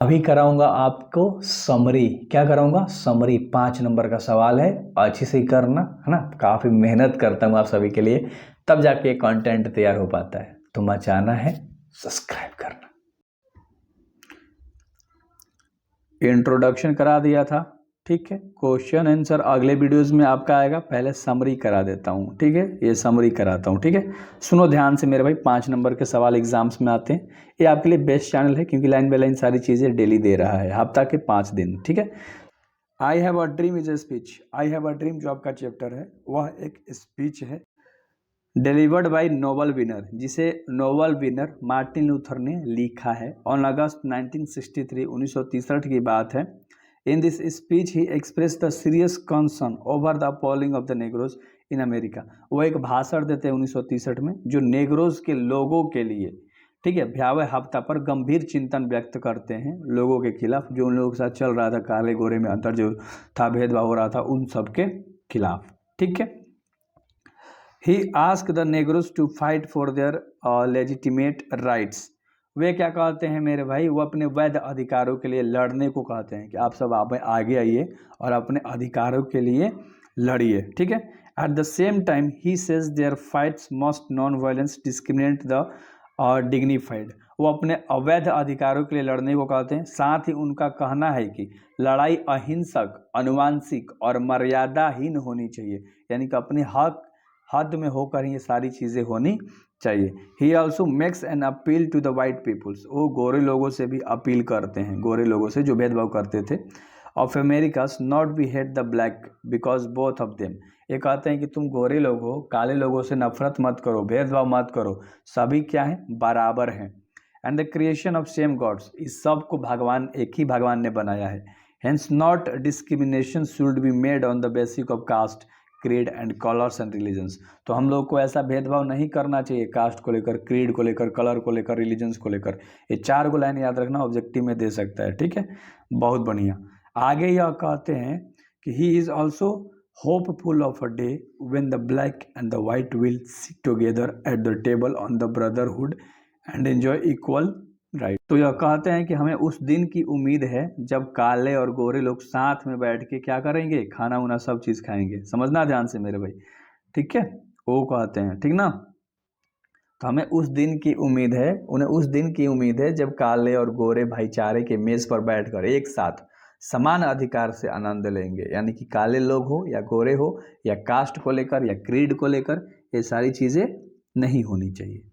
अभी कराऊंगा आपको समरी। क्या कराऊंगा? समरी। 5 नंबर का सवाल है, अच्छे से ही करना है ना। काफ़ी मेहनत करता हूँ आप सभी के लिए, तब जाके कंटेंट तैयार हो पाता है। तो मचाना है, सब्सक्राइब करना। इंट्रोडक्शन करा दिया था, ठीक है। क्वेश्चन आंसर अगले वीडियोस में आपका आएगा, पहले समरी करा देता हूँ, ठीक है। ये समरी कराता हूँ, ठीक है। सुनो ध्यान से मेरे भाई, 5 नंबर के सवाल एग्जाम्स में आते हैं। ये आपके लिए बेस्ट चैनल है, क्योंकि लाइन बाय लाइन सारी चीज़ें डेली दे रहा है, हफ्ता के 5 दिन, ठीक है। I have a dream is a speech. I have a dream जो आपका चैप्टर है वह एक स्पीच है, डिलीवर्ड बाय नोबल विनर, जिसे नोबल विनर मार्टिन लूथर ने लिखा है ऑन अगस्त 1963, 1963 की बात है। In this speech he express the serious concern over the appalling of the नेग्रोज in America. वो एक भाषण देते हैं 1963 में, जो नेग्रोज के लोगों के लिए, ठीक है, भयावह हफ्ता पर गंभीर चिंतन व्यक्त करते हैं लोगों के खिलाफ, जो उन लोगों के साथ चल रहा था, काले गोरे में अंतर जो था, भेदभाव हो रहा था, उन सब के खिलाफ, ठीक है। ही ask the negroes to fight for their legitimate rights. वे क्या कहते हैं मेरे भाई? वो अपने वैध अधिकारों के लिए लड़ने को कहते हैं, कि आप सब आप आगे आइए और अपने अधिकारों के लिए लड़िए, ठीक है। एट द सेम टाइम ही says their fights must non violence discriminate the dignified. वो अपने अवैध अधिकारों के लिए लड़ने को कहते हैं, साथ ही उनका कहना है कि लड़ाई अहिंसक, अनुवांशिक और मर्यादाहीन होनी चाहिए, यानी कि अपने हद में होकर ही ये सारी चीज़ें होनी चाहिए। He also makes an appeal to the white peoples. वो गोरे लोगों से भी अपील करते हैं, गोरे लोगों से जो भेदभाव करते थे, of America's not be hate the black because both of them. ये कहते हैं कि तुम गोरे लोग हो, काले लोगों से नफरत मत करो, भेदभाव मत करो, सभी क्या हैं? बराबर हैं। And the creation of same gods, इस सब को भगवान, एक ही भगवान ने बनाया है। Hence not discrimination should be made on the basic of caste, creed and colours and religions. तो हम लोग को ऐसा भेदभाव नहीं करना चाहिए, कास्ट को लेकर, क्रीड को लेकर, कलर को लेकर, रिलीजन्स को लेकर। ये 4 लाइन याद रखना, ऑब्जेक्टिव में दे सकता है, ठीक है। बहुत बढ़िया। आगे यह कहते हैं कि he is also hopeful of a day when the black and the white will sit together at the table on the brotherhood and enjoy equal right. तो यह कहते हैं कि हमें उस दिन की उम्मीद है जब काले और गोरे लोग साथ में बैठ के क्या करेंगे? खाना उना सब चीज़ खाएंगे। समझना ध्यान से मेरे भाई, ठीक है। वो कहते हैं, ठीक ना। तो हमें उस दिन की उम्मीद है, उन्हें उस दिन की उम्मीद है जब काले और गोरे भाईचारे के मेज पर बैठकर एक साथ समान अधिकार से आनंद लेंगे। यानी कि काले लोग हो या गोरे हो, या कास्ट को लेकर या क्रीड को लेकर, ये सारी चीज़ें नहीं होनी चाहिए।